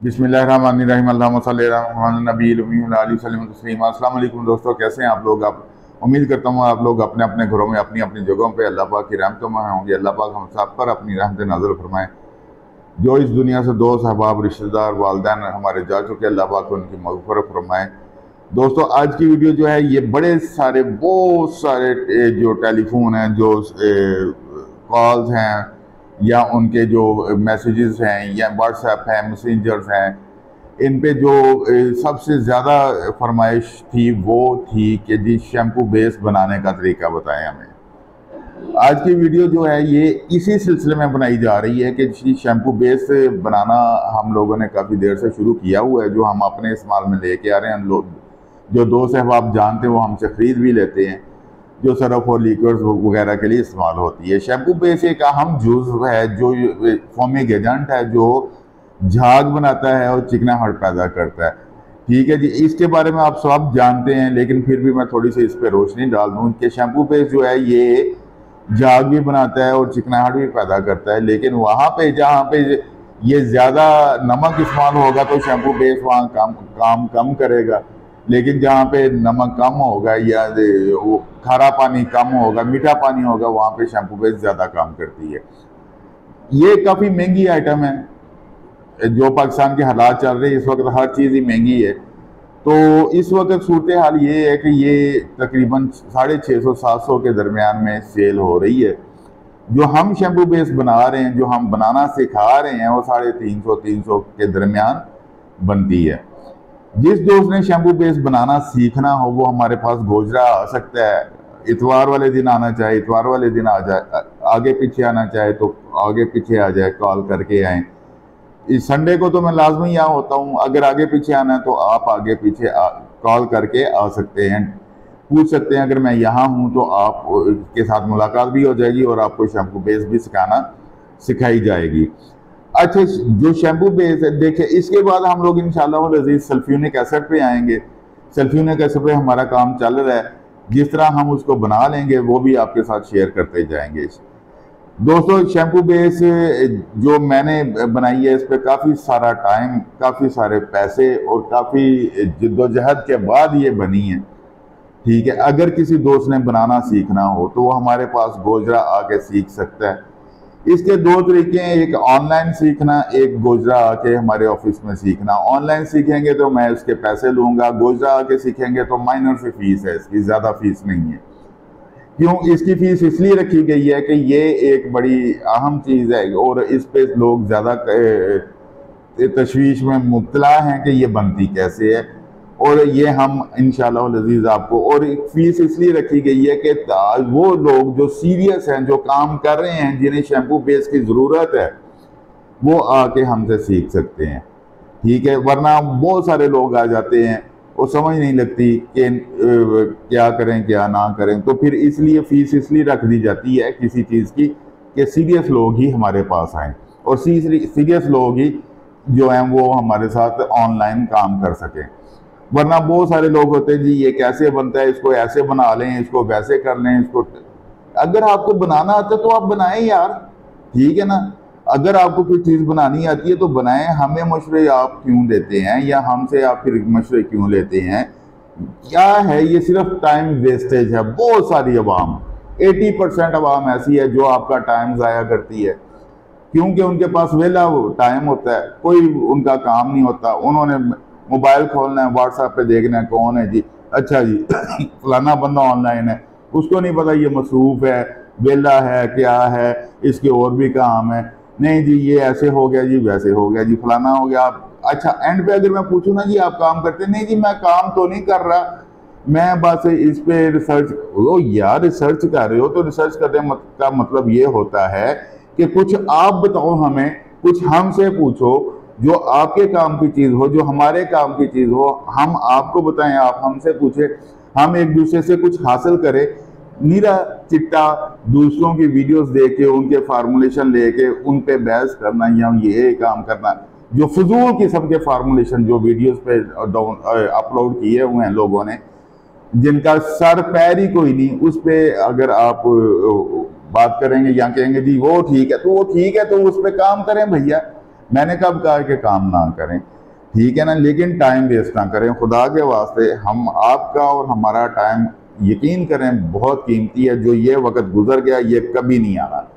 बिस्मिल्लाहिर्रहमानिर्रहीम अल्लाहुम्मा सल्ली अला मुहम्मद नबील उम्मी व अली वसल्लम तस्लीमा। अस्सलाम वालेकुम दोस्तों, कैसे हैं आप लोग। आप उम्मीद करता हूँ आप लोग अपने अपने घरों में अपनी अपनी जगहों पे अल्लाह पाक की रहमतों में होंगे। अल्लाह पाक हम सब पर अपनी रहमत नाज़िल फरमाए। जो इस दुनिया से दोस्त अहबाब रिश्तेदार वालदैन हमारे जा चुके, अल्लाह पाक उनकी मग़फ़िरत फरमाए। दोस्तों आज की वीडियो जो है ये बड़े सारे बहुत सारे जो टेलीफोन हैं, जो कॉल्स हैं या उनके जो मैसेजेस हैं या व्हाट्सएप हैं, मैसेंजर्स हैं, इन पे जो सबसे ज़्यादा फरमाइश थी वो थी कि जी शैम्पू बेस बनाने का तरीका बताएं हमें। आज की वीडियो जो है ये इसी सिलसिले में बनाई जा रही है कि जी शैम्पू बेस बनाना हम लोगों ने काफ़ी देर से शुरू किया हुआ है, जो हम अपने इस्तेमाल में लेके आ रहे हैं। लोग जो दोस्त अहबाब जानते हैं वो हमसे ख़रीद भी लेते हैं, जो सरफ और लिक्विड्स वगैरह के लिए इस्तेमाल होती है। शैम्पू बेस एक अहम जुज़्व है जो फोमिंग एजेंट है, जो झाग बनाता है और चिकनाहट पैदा करता है। ठीक है जी, इसके बारे में आप सब जानते हैं, लेकिन फिर भी मैं थोड़ी सी इस पर रोशनी डाल दूँ कि शैम्पू बेस जो है ये झाग भी बनाता है और चिकनाहट भी पैदा करता है। लेकिन वहाँ पे जहाँ पे ये ज़्यादा नमक इस्तेमाल होगा तो शैम्पू बेस वहाँ काम कम करेगा, लेकिन जहाँ पे नमक कम होगा या वो खारा पानी कम होगा, मीठा पानी होगा, वहाँ पे शैम्पू बेस ज़्यादा काम करती है। ये काफ़ी महंगी आइटम है। जो पाकिस्तान के हालात चल रहे हैं इस वक्त हर चीज़ ही महंगी है, तो इस वक्त सूरत हाल ये है कि ये तकरीबन 650-700 के दरमियान में सेल हो रही है। जो हम शैम्पू बेस बना रहे हैं, जो हम बनाना सिखा रहे हैं, वो 350-300 के दरमियान बनती है। जिस दोस्त ने शैम्पू बेस बनाना सीखना हो वो हमारे पास गोजरा आ सकता है। इतवार वाले दिन आना चाहे इतवार वाले दिन आ जाए, आगे पीछे आना चाहे तो आगे पीछे आ जाए, कॉल करके आए। इस संडे को तो मैं लाजमी यहाँ होता हूँ, अगर आगे पीछे आना है तो आप आगे पीछे कॉल करके आ सकते हैं, पूछ सकते हैं। अगर मैं यहाँ हूँ तो आप के साथ मुलाकात भी हो जाएगी और आपको शैम्पू बेस भी सिखाई जाएगी। अच्छा, जो शैम्पू बेस है देखिए, इसके बाद हम लोग इंशाल्लाह अज़ीज़ सल्फ्यूनिक एसिड पे आएंगे। सल्फ्यूनिक एसिड पे हमारा काम चल रहा है, जिस तरह हम उसको बना लेंगे वो भी आपके साथ शेयर करते जाएंगे। दोस्तों शैम्पू बेस जो मैंने बनाई है इस पर काफ़ी सारा टाइम, काफ़ी सारे पैसे और काफ़ी जिद्दोजहद के बाद ये बनी है। ठीक है, अगर किसी दोस्त ने बनाना सीखना हो तो वो हमारे पास गोजरा आके सीख सकता है। इसके दो तरीके हैं, एक ऑनलाइन सीखना, एक गोजरा आके हमारे ऑफिस में सीखना। ऑनलाइन सीखेंगे तो मैं उसके पैसे लूँगा, गोजरा आके सीखेंगे तो माइनर सी फीस है, इसकी ज़्यादा फीस नहीं है। क्यों इसकी फीस इसलिए रखी गई है कि ये एक बड़ी अहम चीज़ है और इस पे लोग ज़्यादा तशवीश में मुब्तला हैं कि ये बनती कैसे है, और ये हम इंशाअल्लाह अज़ीज़ आपको, और एक फ़ीस इसलिए रखी गई है कि वो लोग जो सीरियस हैं, जो काम कर रहे हैं, जिन्हें शैम्पू बेस की ज़रूरत है, वो आके हमसे सीख सकते हैं। ठीक है, वरना बहुत सारे लोग आ जाते हैं और समझ नहीं लगती कि क्या करें क्या ना करें, तो फिर इसलिए फ़ीस इसलिए रख दी जाती है किसी चीज़ की कि सीरियस लोग ही हमारे पास आएँ और सीरियस लोग ही जो हैं वो हमारे साथ ऑनलाइन काम कर सकें। वरना बहुत सारे लोग होते हैं जी ये कैसे बनता है, इसको ऐसे बना लें, इसको वैसे कर लें, इसको। अगर आपको बनाना आता है तो आप बनाएं यार, ठीक है ना। अगर आपको कोई चीज़ बनानी आती है तो बनाएं, हमें मशवरे आप क्यों देते हैं या हमसे आप फिर मशवरे क्यों लेते हैं। क्या है ये, सिर्फ टाइम वेस्टेज है। बहुत सारी अवाम 80% अवाम ऐसी है जो आपका टाइम ज़ाया करती है, क्योंकि उनके पास वेला टाइम होता है, कोई उनका काम नहीं होता। उन्होंने मोबाइल खोलना है, व्हाट्सएप पे देखना है कौन है जी, अच्छा जी फलाना बंदा ऑनलाइन है, उसको नहीं पता ये मसरूफ़ है, वेला है, क्या है, इसके और भी काम है। नहीं जी ये ऐसे हो गया जी, वैसे हो गया जी, फलाना हो गया। आप अच्छा एंड पे अगर मैं पूछूँ ना जी आप काम करते, नहीं जी मैं काम तो नहीं कर रहा, मैं बस इस पे रिसर्च। ओ यार रिसर्च कर रहे हो तो रिसर्च करने का मतलब ये होता है कि कुछ आप बताओ हमें, कुछ हमसे पूछो, जो आपके काम की चीज़ हो, जो हमारे काम की चीज़ हो, हम आपको बताएं, आप हमसे पूछें, हम एक दूसरे से कुछ हासिल करें। नीरा चिट्टा दूसरों की वीडियोस देख के उनके फार्मूलेशन लेके उन पे बहस करना या ये काम करना, जो फजूल किस्म के फार्मूलेशन जो वीडियोस पे अपलोड किए हुए हैं लोगों ने, जिनका सर पैर ही कोई नहीं, उस पे अगर आप बात करेंगे या कहेंगे जी वो ठीक है, तो वो ठीक है तो उस पर काम करें भैया। मैंने कब कहा कि काम ना करें। ठीक है ना। लेकिन टाइम वेस्ट ना करें खुदा के वास्ते। हम आपका और हमारा टाइम यकीन करें बहुत कीमती है। जो ये वक्त गुजर गया ये कभी नहीं आना।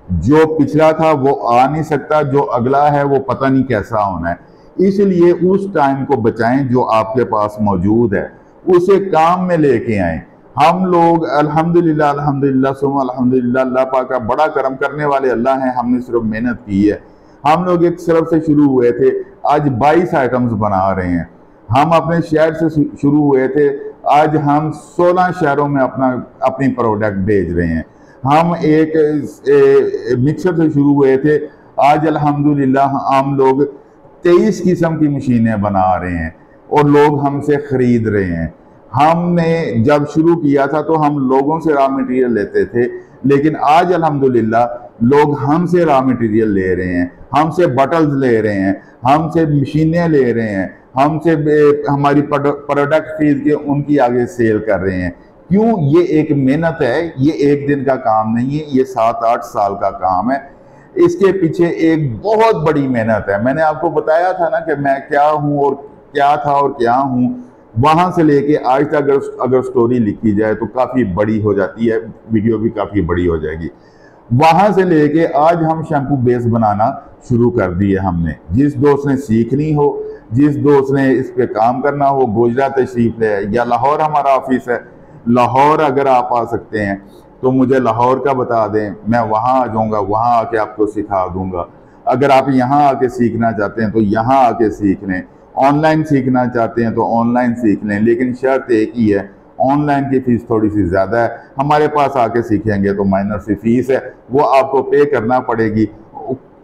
जो पिछला था वो आ नहीं सकता, जो अगला है वो पता नहीं कैसा होना है। इसलिए उस टाइम को बचाएं जो आपके पास मौजूद है, उसे काम में लेके आए। हम लोग अल्हम्दुलिल्लाह अल्हम्दुलिल्लाह सुम्मा अल्हम्दुलिल्लाह, अल्लाह पाक का बड़ा करम करने वाले अल्लाह हैं। हमने सिर्फ मेहनत की है। हम लोग एक सरफ से शुरू हुए थे, आज 22 आइटम्स बना रहे हैं। हम अपने शहर से शुरू हुए थे, आज हम 16 शहरों में अपनी प्रोडक्ट भेज रहे हैं। हम एक मिक्सर से शुरू हुए थे, आज अल्हम्दुलिल्लाह हम लोग 23 किस्म की मशीनें बना रहे हैं और लोग हमसे खरीद रहे हैं। हमने जब शुरू किया था तो हम लोगों से रॉ मटेरियल लेते थे, लेकिन आज अल्हम्दुलिल्लाह लोग हमसे रॉ मटेरियल ले रहे हैं, हमसे बटल्स ले रहे हैं, हमसे मशीनें ले रहे हैं, हमसे हमारी प्रोडक्ट खरीद के उनकी आगे सेल कर रहे हैं। क्यों? ये एक मेहनत है, ये एक दिन का काम नहीं है, ये 7-8 साल का काम है। इसके पीछे एक बहुत बड़ी मेहनत है। मैंने आपको बताया था ना कि मैं क्या हूँ और क्या था और क्या हूँ। वहां से लेके आज तक अगर स्टोरी लिखी जाए तो काफी बड़ी हो जाती है, वीडियो भी काफी बड़ी हो जाएगी। वहां से लेके आज हम शैम्पू बेस बनाना शुरू कर दिए हमने। जिस दोस्त ने सीखनी हो, जिस दोस्त ने इस पे काम करना हो, गोजरा तशरीफ ले, या लाहौर हमारा ऑफिस है, लाहौर अगर आप आ सकते हैं तो मुझे लाहौर का बता दें, मैं वहाँ आ जाऊँगा, वहाँ आके आपको सिखा दूंगा। अगर आप यहाँ आके सीखना चाहते हैं तो यहाँ आके सीख लें। ऑनलाइन सीखना चाहते हैं तो ऑनलाइन सीख लें, लेकिन शर्त एक ही है, ऑनलाइन की फीस थोड़ी सी ज़्यादा है। हमारे पास आके सीखेंगे तो माइनर सी फीस है, वो आपको पे करना पड़ेगी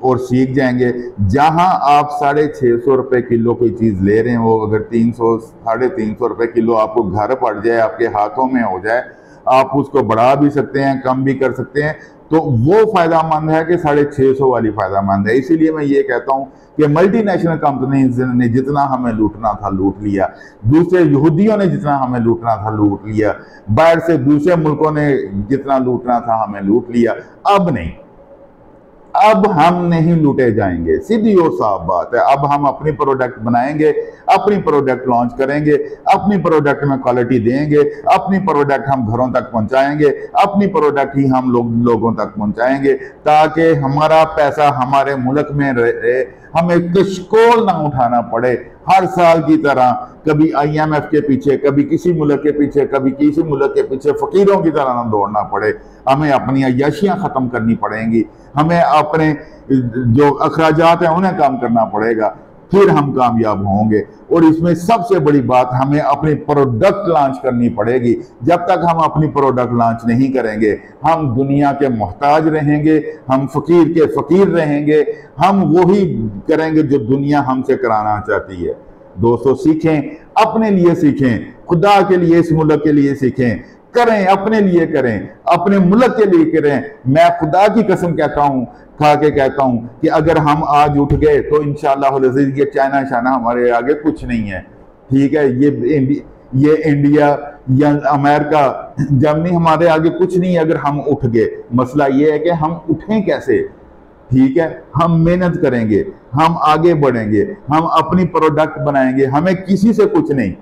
और सीख जाएंगे। जहां आप 650 रुपये किलो कोई चीज़ ले रहे हैं, वो अगर 300-350 रुपये किलो आपको घर पड़ जाए, आपके हाथों में हो जाए, आप उसको बढ़ा भी सकते हैं, कम भी कर सकते हैं, तो वो फ़ायदामंद है कि 650 वाली फ़ायदामंद है। इसीलिए मैं ये कहता हूँ कि मल्टीनेशनल कंपनीज ने जितना हमें लूटना था लूट लिया, दूसरे यहूदियों ने जितना हमें लूटना था लूट लिया, बाहर से दूसरे मुल्कों ने जितना लूटना था हमें लूट लिया। अब नहीं, अब हम नहीं लूटे जाएंगे, सीधी और साफ बात है। अब हम अपनी प्रोडक्ट बनाएंगे, अपनी प्रोडक्ट लॉन्च करेंगे, अपनी प्रोडक्ट में क्वालिटी देंगे, अपनी प्रोडक्ट हम घरों तक पहुंचाएंगे, अपनी प्रोडक्ट ही हम लोगों तक पहुंचाएंगे, ताकि हमारा पैसा हमारे मुल्क में रहे, हमें कशकोल ना उठाना पड़े। हर साल की तरह कभी IMF के पीछे, कभी किसी मुल्क के पीछे, कभी किसी मुल्क के पीछे फकीरों की तरह ना दौड़ना पड़े। हमें अपनी अय्याशियां ख़त्म करनी पड़ेंगी, हमें अपने जो अखराजात हैं उन्हें कम करना पड़ेगा, फिर हम कामयाब होंगे। और इसमें सबसे बड़ी बात, हमें अपनी प्रोडक्ट लॉन्च करनी पड़ेगी। जब तक हम अपनी प्रोडक्ट लॉन्च नहीं करेंगे, हम दुनिया के मोहताज रहेंगे, हम फकीर के फकीर रहेंगे, हम वही करेंगे जो दुनिया हमसे कराना चाहती है। दोस्तों, सीखें, अपने लिए सीखें, खुदा के लिए, इस मुल्क के लिए सीखें, करें, अपने लिए करें, अपने मुल्क के लिए करें। मैं खुदा की कसम कहता हूँ, खा के कहता हूं कि अगर हम आज उठ गए तो इंशाअल्लाह ये चाइना शाना हमारे आगे कुछ नहीं है। ठीक है, ये इंडिया या अमेरिका, जर्मनी हमारे आगे कुछ नहीं है अगर हम उठ गए। मसला ये है कि हम उठें कैसे। ठीक है, हम मेहनत करेंगे, हम आगे बढ़ेंगे, हम अपनी प्रोडक्ट बनाएंगे, हमें किसी से कुछ नहीं।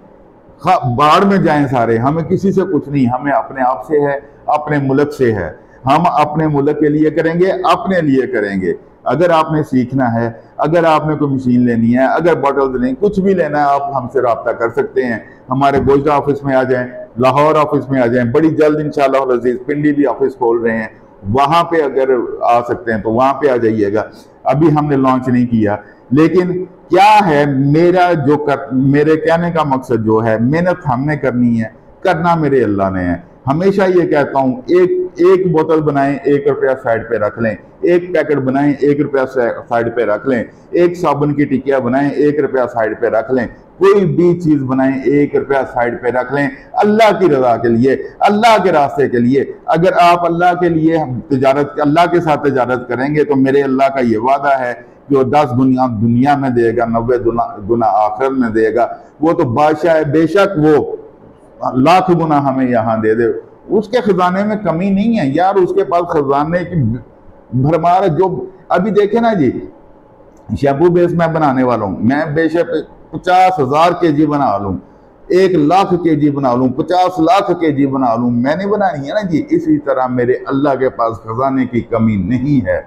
बाढ़ में जाएं सारे, हमें किसी से कुछ नहीं, हमें अपने आप से है, अपने मुल्क से है। हम अपने मुल्क के लिए करेंगे, अपने लिए करेंगे। अगर आपने सीखना है, अगर आपने कोई मशीन लेनी है, अगर बॉटल्स लेनी, कुछ भी लेना है, आप हमसे रब्ता कर सकते हैं। हमारे गोजरा ऑफिस में आ जाएं, लाहौर ऑफिस में आ जाएं, बड़ी जल्द इंशाअल्लाह अज़ीज़ पिंडी भी ऑफिस खोल रहे हैं, वहां पे अगर आ सकते हैं तो वहां पे आ जाइएगा। अभी हमने लॉन्च नहीं किया, लेकिन क्या है मेरे कहने का मकसद जो है, मेहनत हमने करनी है, करना मेरे अल्लाह ने है। हमेशा ये कहता हूँ, एक बोतल बनाएं, 1 रुपया साइड पे रख लें, एक पैकेट बनाएं, 1 रुपया साइड पे रख लें, एक साबुन की टिकिया बनाएं, 1 रुपया साइड पे रख लें, कोई भी चीज बनाएं, 1 रुपया साइड पे रख लें, अल्लाह की रजा के लिए, अल्लाह के रास्ते के लिए। अगर आप अल्लाह के लिए अल्लाह के साथ तजारत करेंगे तो मेरे अल्लाह का ये वादा है कि वो 10 गुना दुनिया में देगा, 90 गुना आखिरत में देगा। वो तो बादशाह है, बेशक वो लाख गुना हमें यहाँ दे दे, उसके खजाने में कमी नहीं है यार। उसके पास खजाने की भरमार है। जो अभी देखे ना जी, शैम्पू बेस मैं बनाने वाला हूँ। मैं बेशक 50,000 kg बना लूँ, 1,00,000 kg बना लूँ, 50 लाख kg बना लूँ, मैंने बनानी है ना जी। इसी तरह मेरे अल्लाह के पास खजाने की कमी नहीं है।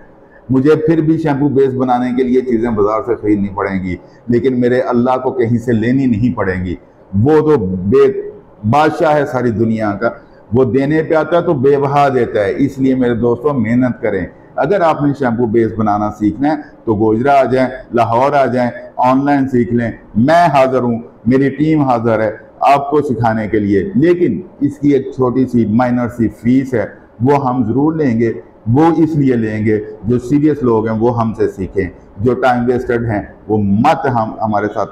मुझे फिर भी शैम्पू बेस बनाने के लिए चीज़ें बाजार से खरीदनी पड़ेंगी, लेकिन मेरे अल्लाह को कहीं से लेनी नहीं पड़ेंगी। वो तो बादशाह है सारी दुनिया का, वो देने पे आता है तो बेबहा देता है। इसलिए मेरे दोस्तों मेहनत करें। अगर आपने शैम्पू बेस बनाना सीखना है तो गोजरा आ जाएं, लाहौर आ जाएं, ऑनलाइन सीख लें। मैं हाजिर हूँ, मेरी टीम हाजिर है आपको सिखाने के लिए। लेकिन इसकी एक छोटी सी माइनर सी फीस है, वो हम ज़रूर लेंगे। वो इसलिए लेंगे जो सीरियस लोग हैं वो हमसे सीखें, जो टाइम वेस्टेड हैं वो मत हमारे साथ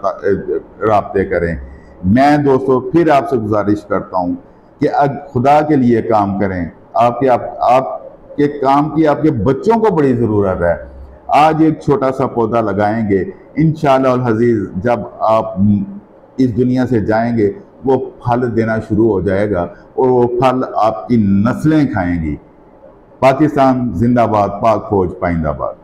राब्ते करें। मैं दोस्तों फिर आपसे गुजारिश करता हूँ कि खुदा के लिए काम करें। आपके काम की आपके बच्चों को बड़ी ज़रूरत है। आज एक छोटा सा पौधा लगाएंगे, इंशाअल्लाह अज़ीज़ जब आप इस दुनिया से जाएंगे वो फल देना शुरू हो जाएगा और वो फल आपकी नस्लें खाएंगी। पाकिस्तान जिंदाबाद, पाक फौज पाइंदाबाद।